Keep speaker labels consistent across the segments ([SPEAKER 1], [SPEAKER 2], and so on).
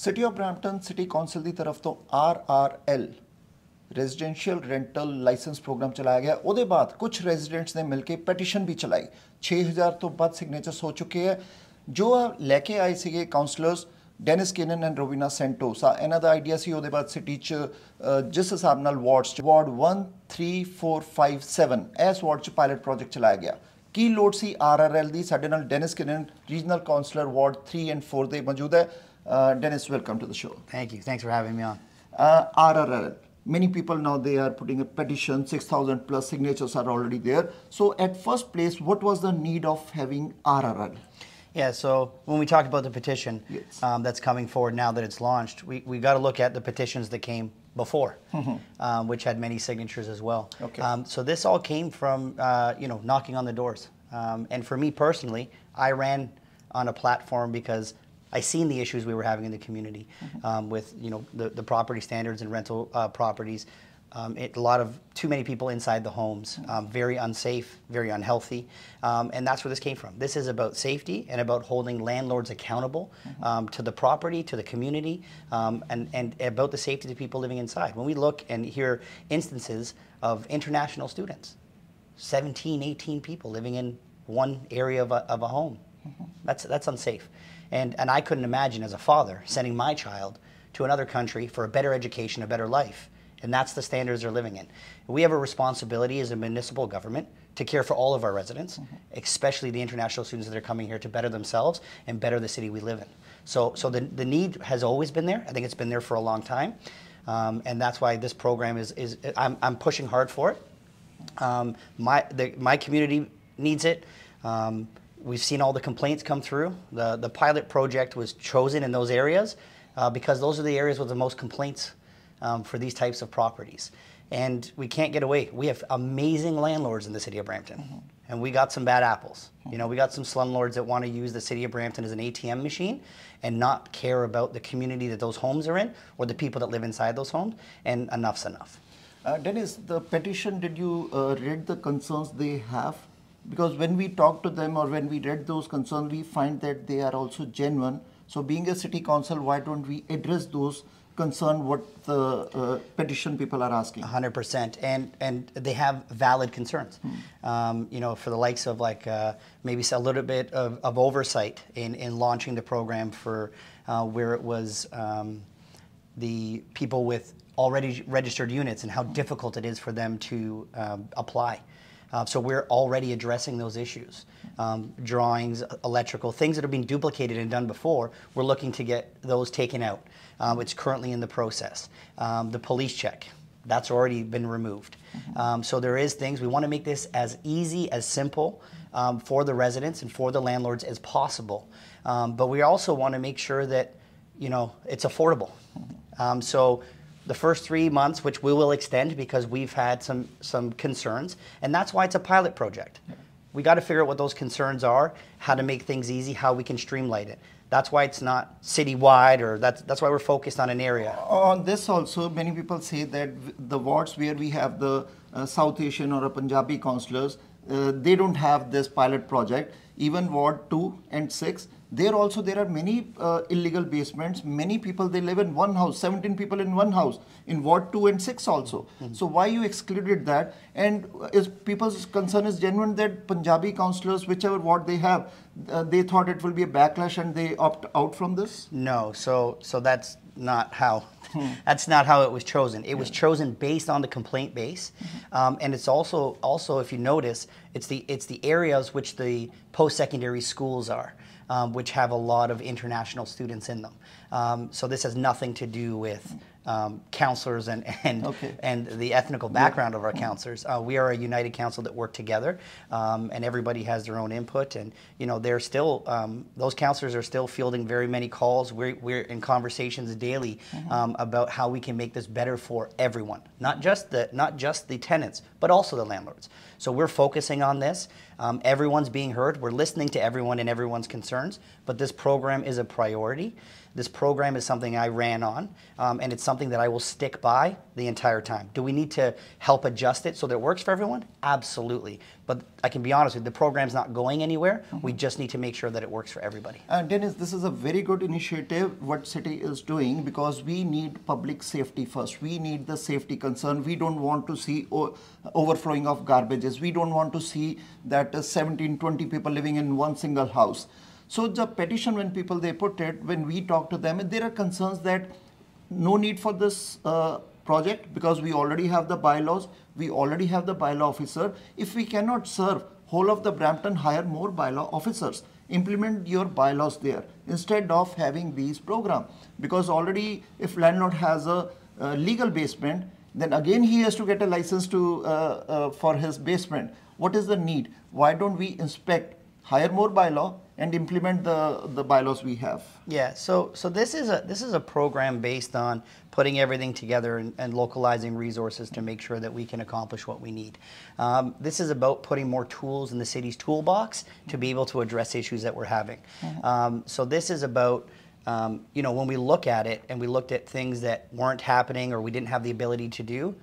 [SPEAKER 1] City of Brampton city council की तरफ तो RRL residential rental licence programme चलाया गया। उसके बाद कुछ रेजिडेंट्स ने मिलकर पैटिशन भी चलाई। 6000 तो बाद सिग्नेचर्स हो चुके हैं। जो लैके आए थे counsellors Dennis Kenan and Rowena Santosa, इन्हों का आइडिया से उसके बाद सिटी जिस हिसाब नाल वार्ड्स वार्ड 1, 3, 4, 5, 7 इस वार्ड च पायलट प्रोजेक्ट चलाया गया। की लोड़ सी RRL की साडे नाल Dennis Keenan regional councillor ward 3 and 4 ਦੇ मौजूद है। Dennis, welcome to the show.
[SPEAKER 2] Thank you. Thanks for having me on.
[SPEAKER 1] RRL. Many people now they are putting a petition. 6,000 plus signatures are already there. So, at first place, what was the need of having RRL?
[SPEAKER 2] Yeah. So when we talked about the petition that's coming forward now that it's launched, we got to look at the petitions that came before, which had many signatures as well.
[SPEAKER 1] Okay.
[SPEAKER 2] So this all came from knocking on the doors. And for me personally, I ran on a platform because I seen the issues we were having in the community with the property standards and rental properties. A lot of too many people inside the homes, very unsafe, very unhealthy, and that's where this came from. This is about safety and about holding landlords accountable to the property, to the community, and about the safety of the people living inside. When we look and hear instances of international students, 17, 18 people living in one area of a home, that's unsafe. And I couldn't imagine as a father sending my child to another country for a better education, a better life. And that's the standards they're living in. We have a responsibility as a municipal government to care for all of our residents, especially the international students that are coming here to better themselves and better the city we live in. So the need has always been there. I think it's been there for a long time. And that's why this program I'm pushing hard for it. My community needs it. We've seen all the complaints come through. The pilot project was chosen in those areas because those are the areas with the most complaints for these types of properties. And we can't get away. We have amazing landlords in the city of Brampton. And we got some bad apples. We got some slumlords that want to use the city of Brampton as an ATM machine and not care about the community that those homes are in or the people that live inside those homes. And enough's enough.
[SPEAKER 1] Dennis, the petition, did you read the concerns they have? Because when we talk to them or when we read those concerns, we find that they are also genuine. So being a city council, why don't we address those concerns, what the petition people are asking?
[SPEAKER 2] 100%. And they have valid concerns. For the likes of maybe a little bit of oversight in launching the program for where it was the people with already registered units and how difficult it is for them to apply. So we're already addressing those issues. Drawings, electrical, things that have been duplicated and done before, we're looking to get those taken out. It's currently in the process. The police check, that's already been removed. So there is things, we want to make this as easy, as simple for the residents and for the landlords as possible. But we also want to make sure that, it's affordable. So the first 3 months, which we will extend because we've had some concerns, and that's why it's a pilot project. We got to figure out what those concerns are, how to make things easy, how we can streamline it. That's why it's not citywide, or that's why we're focused on an area.
[SPEAKER 1] On this also, many people say that the wards where we have the South Asian or a Punjabi councillors, they don't have this pilot project. Even Ward 2 and 6, there are many illegal basements. Many people, they live in one house, 17 people in one house, in Ward 2 and 6 also. So why you excluded that? And is people's concern is genuine that Punjabi councillors, whichever ward they have, they thought it will be a backlash and they opt out from this?
[SPEAKER 2] No, so that's not how. That's not how it was chosen. It was chosen based on the complaint base, and it's also if you notice, it's the areas which the post-secondary schools are, which have a lot of international students in them. So this has nothing to do with counselors and the ethnical background of our counselors. We are a united council that work together, and everybody has their own input. And they're still those counselors are still fielding very many calls. We're in conversations daily about how we can make this better for everyone, not just the tenants, but also the landlords. So we're focusing on this. Everyone's being heard. We're listening to everyone and everyone's concerns. But this program is a priority. This program is something I ran on, and it's something that I will stick by the entire time. Do we need to help adjust it so that it works for everyone? Absolutely. But I can be honest with you, the program's not going anywhere. We just need to make sure that it works for everybody.
[SPEAKER 1] And Dennis, this is a very good initiative what city is doing, because we need public safety first. We need the safety concern. We don't want to see overflowing of garbages. We don't want to see that 17, 20 people living in one single house. So the petition, when people they put it, when we talk to them, there are concerns that no need for this project because we already have the bylaws, we already have the bylaw officer. If we cannot serve whole of the Brampton, hire more bylaw officers. Implement your bylaws there instead of having these programs. Because already if landlord has a legal basement, then again he has to get a license to for his basement. What is the need? Why don't we inspect, hire more bylaw, and implement the bylaws we have?
[SPEAKER 2] Yeah, so this is a program based on putting everything together and localizing resources to make sure that we can accomplish what we need. This is about putting more tools in the city's toolbox to be able to address issues that we're having. So this is about, you know, when we look at it and we looked at things that weren't happening or we didn't have the ability to do,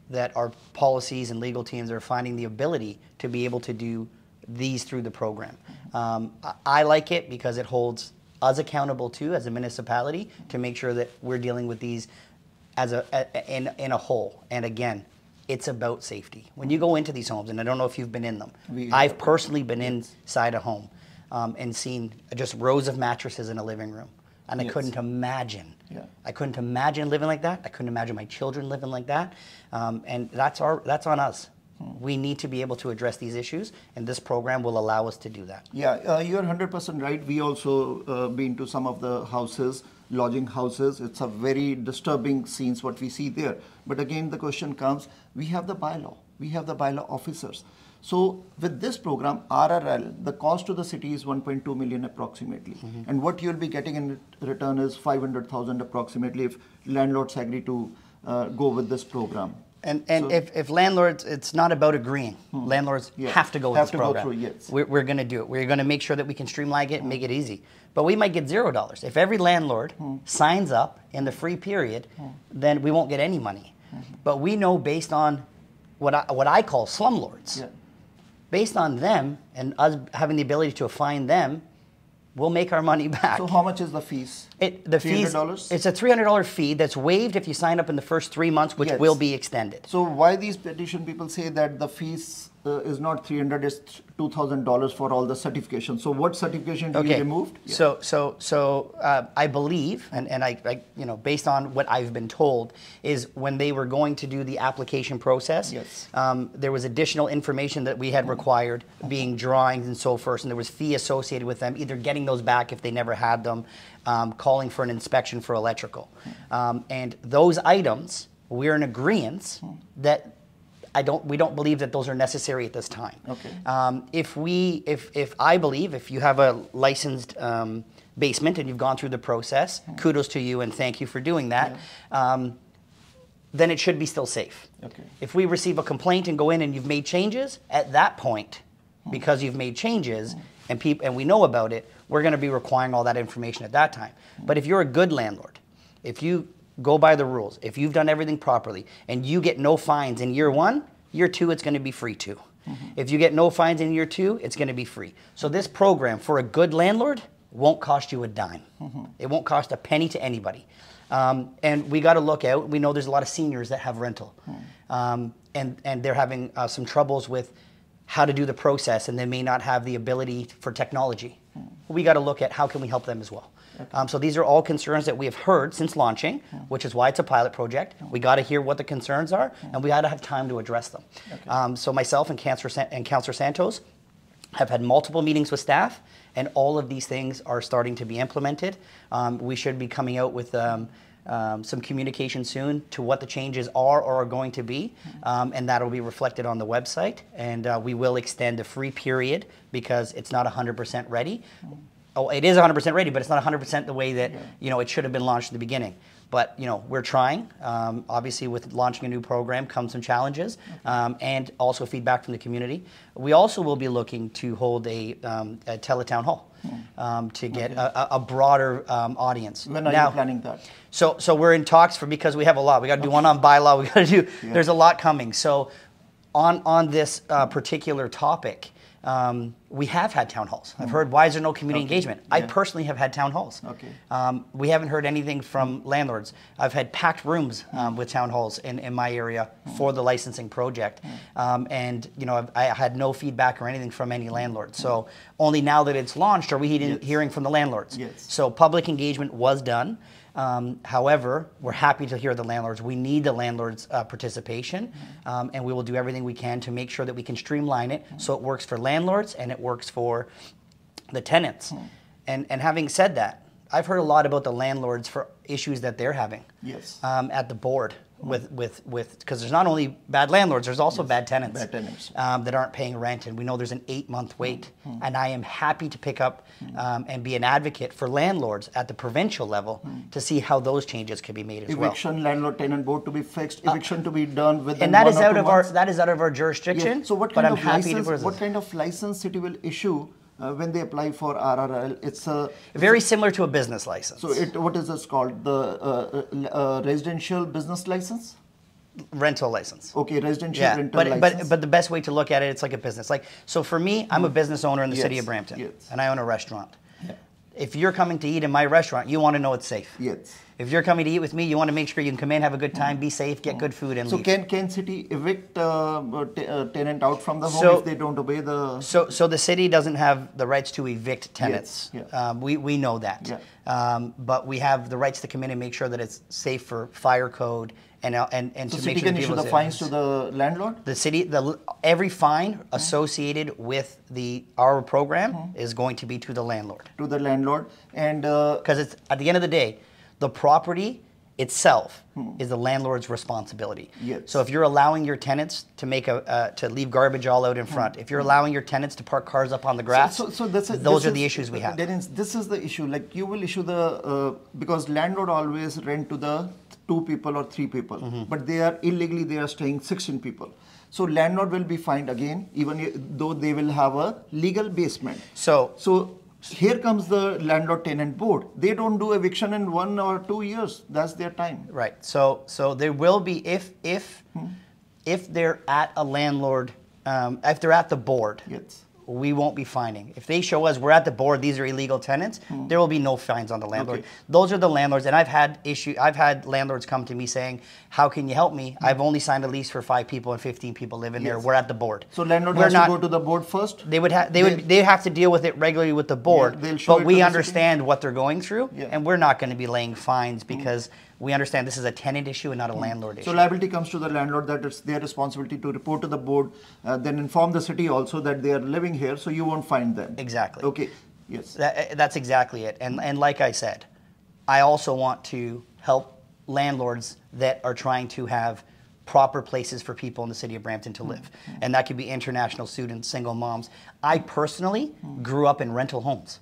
[SPEAKER 2] that our policies and legal teams are finding the ability to be able to do these through the program. I like it because it holds us accountable too as a municipality to make sure that we're dealing with these as in a whole. And again, it's about safety. When you go into these homes, and I don't know if you've been in them, I've personally been inside a home and seen just rows of mattresses in a living room. And I couldn't imagine. I couldn't imagine living like that. I couldn't imagine my children living like that. And that's on us. We need to be able to address these issues, and this program will allow us to do that.
[SPEAKER 1] Yeah, you're 100% right. We also been to some of the houses, lodging houses. It's a very disturbing scenes what we see there. But again, the question comes, we have the bylaw. We have the bylaw officers. So with this program, RRL, the cost to the city is 1.2 million approximately. And what you'll be getting in return is 500,000 approximately if landlords agree to go with this program.
[SPEAKER 2] And so, if landlords, it's not about agreeing. Landlords have to go with this program.
[SPEAKER 1] Go through, yes.
[SPEAKER 2] We're going to do it. We're going to make sure that we can streamline it and make it easy. But we might get $0. If every landlord signs up in the free period, then we won't get any money. But we know based on what I call slumlords, based on them and us having the ability to find them, we'll make our money back.
[SPEAKER 1] So how much is the fees?
[SPEAKER 2] The fees, it's a $300 fee that's waived if you sign up in the first 3 months, which will be extended.
[SPEAKER 1] So why these petition people say that the fees is not $300, it's $2,000 for all the certification. So what certification do you removed?
[SPEAKER 2] So I believe, and I you know, based on what I've been told, is when they were going to do the application process, there was additional information that we had required, being drawings and so forth, and there was fee associated with them, either getting those back if they never had them, calling for an inspection for electrical. And those items, we're in agreement that we don't believe that those are necessary at this time. If I believe if you have a licensed basement and you've gone through the process, kudos to you and thank you for doing that, then it should be still safe. If we receive a complaint and go in and you've made changes, at that point, because you've made changes and we know about it, we're going to be requiring all that information at that time. But if you're a good landlord, if you go by the rules, if you've done everything properly and you get no fines in year 1, year 2 it's going to be free too. If you get no fines in year 2, it's going to be free. So this program for a good landlord won't cost you a dime. It won't cost a penny to anybody. And we got to look out. We know there's a lot of seniors that have rental, and they're having some troubles with how to do the process, and they may not have the ability for technology. We got to look at how can we help them as well. So these are all concerns that we have heard since launching, which is why it's a pilot project. We got to hear what the concerns are, and we got to have time to address them. So myself and Councillor Santos have had multiple meetings with staff, and all of these things are starting to be implemented. We should be coming out with some communication soon to what the changes are or are going to be, and that will be reflected on the website. And we will extend a free period because it's not 100% ready. Oh, it is 100% ready, but it's not 100% the way that it should have been launched at the beginning. But we're trying. Obviously, with launching a new program comes some challenges, and also feedback from the community. We also will be looking to hold a teletown hall to get a broader audience.
[SPEAKER 1] When are you planning that?
[SPEAKER 2] So we're in talks because we have a lot. We got to do one on bylaw. We got to do. There's a lot coming. So on this particular topic. We have had town halls. I've heard, why is there no community engagement? I personally have had town halls. We haven't heard anything from landlords. I've had packed rooms with town halls in my area for the licensing project. And I had no feedback or anything from any landlords. So only now that it's launched are we hearing from the landlords. So public engagement was done. However, we're happy to hear the landlords. We need the landlords' participation, and we will do everything we can to make sure that we can streamline it so it works for landlords and it works for the tenants. And having said that, I've heard a lot about the landlords for issues that they're having at the board because there's not only bad landlords, there's also bad tenants, that aren't paying rent, and we know there's an 8-month wait. And I am happy to pick up and be an advocate for landlords at the provincial level to see how those changes can be made as well.
[SPEAKER 1] Eviction, landlord-tenant board to be fixed, eviction to be done within
[SPEAKER 2] and that
[SPEAKER 1] 1
[SPEAKER 2] is
[SPEAKER 1] or
[SPEAKER 2] out
[SPEAKER 1] 2
[SPEAKER 2] of
[SPEAKER 1] months.
[SPEAKER 2] that is out of our jurisdiction.
[SPEAKER 1] So what kind of license? What kind of license city will issue when they apply for RRL? It's
[SPEAKER 2] very similar to a business license.
[SPEAKER 1] So what is this called? The residential business license?
[SPEAKER 2] Rental license.
[SPEAKER 1] Okay, residential rental license.
[SPEAKER 2] But the best way to look at it, it's like a business. So for me, I'm a business owner in the city of Brampton, and I own a restaurant. If you're coming to eat in my restaurant, you want to know it's safe. If you're coming to eat with me, you want to make sure you can come in, have a good time, be safe, get good food, and leave.
[SPEAKER 1] So can city evict tenant out from the home if they don't obey the...
[SPEAKER 2] So the city doesn't have the rights to evict tenants. We know that. But we have the rights to come in and make sure that it's safe for fire code and to make sure...
[SPEAKER 1] So city can issue the fines to the landlord?
[SPEAKER 2] The city, every fine associated with our program is going to be to the landlord.
[SPEAKER 1] To the landlord, and...
[SPEAKER 2] Because it's, at the end of the day, the property itself is the landlord's responsibility. So if you're allowing your tenants to to leave garbage all out in front, if you're allowing your tenants to park cars up on the grass, those are the issues we have.
[SPEAKER 1] This is the issue. Like you will issue because landlord always rent to the 2 people or 3 people, but they are illegally they are staying 16 people. So landlord will be fined again, even though they will have a legal basement. So here comes the landlord-tenant board. They don't do eviction in 1 or 2 years. That's their time.
[SPEAKER 2] Right. So there will be if they're at a landlord, if they're at the board. We won't be fining. If they show us we're at the board, these are illegal tenants, there will be no fines on the landlord. Those are the landlords, and I've had landlords come to me saying, "How can you help me? I've only signed a lease for 5 people and 15 people live in there. We're at the board."
[SPEAKER 1] So landlord has to go to the board first.
[SPEAKER 2] They have to deal with it regularly with the board. But we understand what they're going through, and we're not going to be laying fines because we understand this is a tenant issue and not a landlord issue.
[SPEAKER 1] So liability comes to the landlord, that it's their responsibility to report to the board, then inform the city also that they are living here, so you won't find them.
[SPEAKER 2] Exactly.
[SPEAKER 1] Okay. Yes.
[SPEAKER 2] That's exactly it. And like I said, I also want to help landlords that are trying to have proper places for people in the city of Brampton to live. And that could be international students, single moms. I personally grew up in rental homes.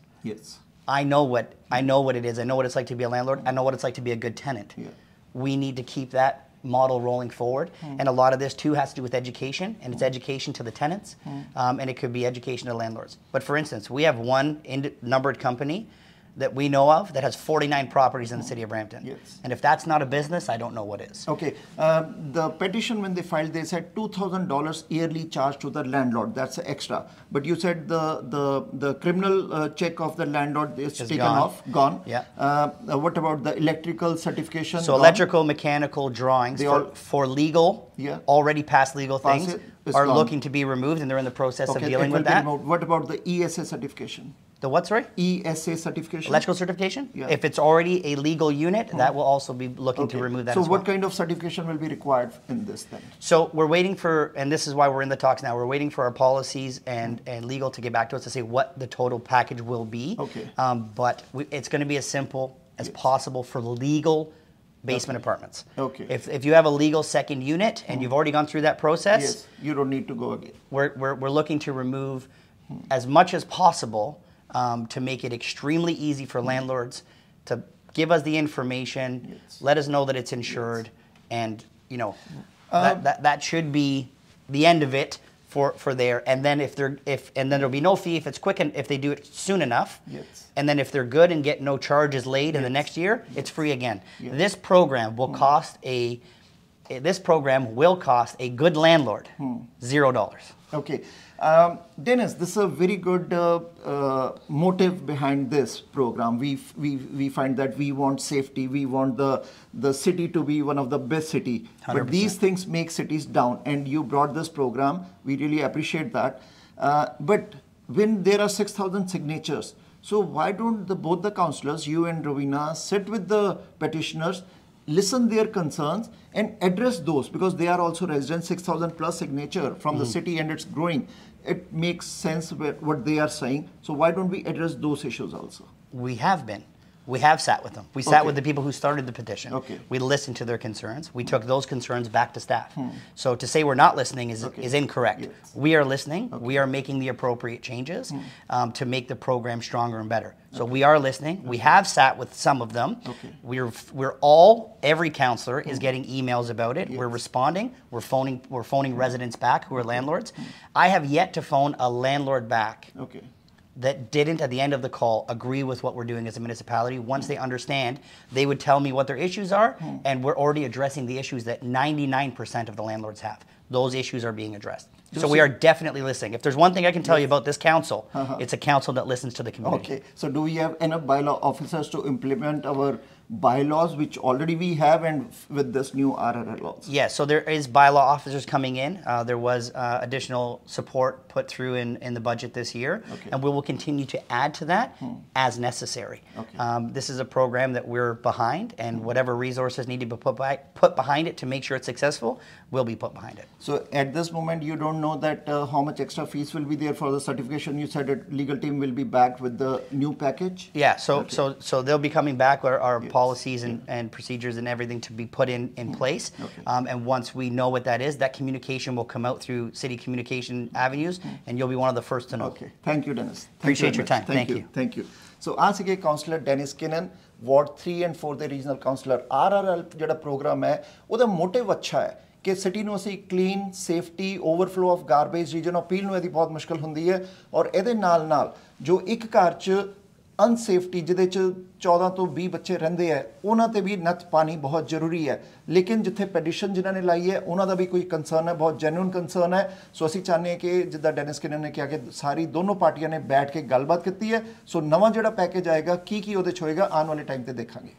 [SPEAKER 2] I know what it is. I know what it's like to be a landlord. I know what it's like to be a good tenant. We need to keep that model rolling forward. And a lot of this too has to do with education, and it's education to the tenants, and it could be education to landlords. But for instance, we have one numbered company that we know of that has 49 properties in the city of Brampton. And if that's not a business, I don't know what is.
[SPEAKER 1] Okay. The petition, when they filed, they said $2,000 yearly charge to the landlord. That's extra. But you said the criminal check of the landlord is taken off, gone. What about the electrical certification?
[SPEAKER 2] So electrical, mechanical drawings for legal, already passed legal things are looking to be removed, and they're in the process of dealing with that.
[SPEAKER 1] What about the ESA certification?
[SPEAKER 2] The what, sorry?
[SPEAKER 1] ESA certification.
[SPEAKER 2] Electrical certification? If it's already a legal unit, that will also be looking to remove that as well.
[SPEAKER 1] So what kind of certification will be required in this then?
[SPEAKER 2] So we're waiting for, and this is why we're in the talks now, we're waiting for our policies and legal to get back to us to say what the total package will be. But it's going to be as simple as possible for legal basement apartments. If you have a legal second unit and you've already gone through that process,
[SPEAKER 1] you don't need to go again.
[SPEAKER 2] We're looking to remove as much as possible to make it extremely easy for landlords to give us the information, let us know that it's insured, and you know that should be the end of it for there. And then and then there'll be no fee if it's quick and if they do it soon enough. And then if they're good and get no charges laid in the next year, it's free again. This program will cost a good landlord $0.
[SPEAKER 1] Okay. Dennis, this is a very good motive behind this program. We find that we want safety, we want the city to be one of the best city. 100%. But these things make cities down, and you brought this program. We really appreciate that. But when there are 6,000 signatures, so why don't both the councillors, you and Ravina, sit with the petitioners, listen their concerns and address those, because they are also residents, 6,000 plus signature from the city, and it's growing. It makes sense what they are saying. So why don't we address those issues also?
[SPEAKER 2] We have been. We have sat with them. We sat with the people who started the petition. We listened to their concerns. We took those concerns back to staff. So to say we're not listening is incorrect. We are listening. We are making the appropriate changes to make the program stronger and better. So we are listening. We have sat with some of them. Every councillor is getting emails about it. We're responding. We're phoning residents back who are landlords. I have yet to phone a landlord back that didn't, at the end of the call, agree with what we're doing as a municipality. Once they understand, they would tell me what their issues are, and we're already addressing the issues that 99% of the landlords have. Those issues are being addressed. So we are definitely listening. If there's one thing I can tell you about this council, it's a council that listens to the community.
[SPEAKER 1] Okay, so do we have enough bylaw officers to implement our bylaws, which already we have, and with this new RRL laws?
[SPEAKER 2] Yeah, so there is bylaw officers coming in. There was additional support put through in the budget this year, and we will continue to add to that as necessary. This is a program that we're behind, and whatever resources need to be put behind it to make sure it's successful will be put behind it.
[SPEAKER 1] So at this moment, you don't know that how much extra fees will be there for the certification. You said that legal team will be back with the new package?
[SPEAKER 2] Yeah, so they'll be coming back with our policies and procedures and everything to be put in place. And once we know what that is, that communication will come out through city communication avenues, and you'll be one of the first to know.
[SPEAKER 1] Okay, thank you, Dennis.
[SPEAKER 2] Appreciate your time.
[SPEAKER 1] Thank you. Thank you. So आज के councillor Dennis Keenan ward 3 and 4 ਦੇ regional councillor RRL ਜਿਹੜਾ programme ਹੈ ਉਹਦਾ motive ਅੱਛਾ ਹੈ ਕਿ city ਨੂੰ ਅਸੀਂ clean safety overflow of garbage region appeal ਨੂੰ ਇਹਦੀ ਬਹੁਤ ਮੁਸ਼ਕਲ ਹੁੰਦੀ ਹੈ ਔਰ ਇਹਦੇ ਨਾਲ ਜੋ ਇੱਕ ਘਰ 'ਚ ਅਨਸੇਫਟੀ ਜਿਹਦੇ 'ਚ 14 ਤੋਂ 20 ਬੱਚੇ ਰਹਿੰਦੇ ਆ ਉਹਨਾਂ ਤੇ ਵੀ ਨੱਥ ਪਾਣੀ ਬਹੁਤ ਜ਼ਰੂਰੀ ਹੈ ਲੇਕਿਨ ਜਿੱਥੇ ਪੈਟੀਸ਼ਨ ਜਿਨ੍ਹਾਂ ਨੇ ਲਾਈ ਹੈ ਉਹਨਾਂ ਦਾ ਵੀ ਕੋਈ ਕੰਸਰਨ ਹੈ ਬਹੁਤ ਜੈਨੂਇਨ ਕੰਸਰਨ ਹੈ ਸੋ ਅਸੀਂ ਚਾਹੁੰਦੇ ਹਾਂ ਕਿ ਜਿੱਦਾਂ ਡੈਨਿਸ ਕਿਨਨ ਨੇ ਕਿਹਾ ਕਿ ਸਾਰੀ ਦੋਨੋਂ ਪਾਰਟੀਆਂ ਨੇ ਬੈਠ ਕੇ ਗੱਲਬਾਤ ਕੀਤੀ ਹੈ ਸੋ ਨਵਾਂ ਜਿਹੜਾ ਪੈਕੇਜ ਆਏਗਾ ਕੀ ਉਹਦੇ 'ਚ ਹੋਏਗਾ ਆਉਣ ਵਾਲੇ ਟਾਈਮ ਤੇ ਦੇਖਾਂਗੇ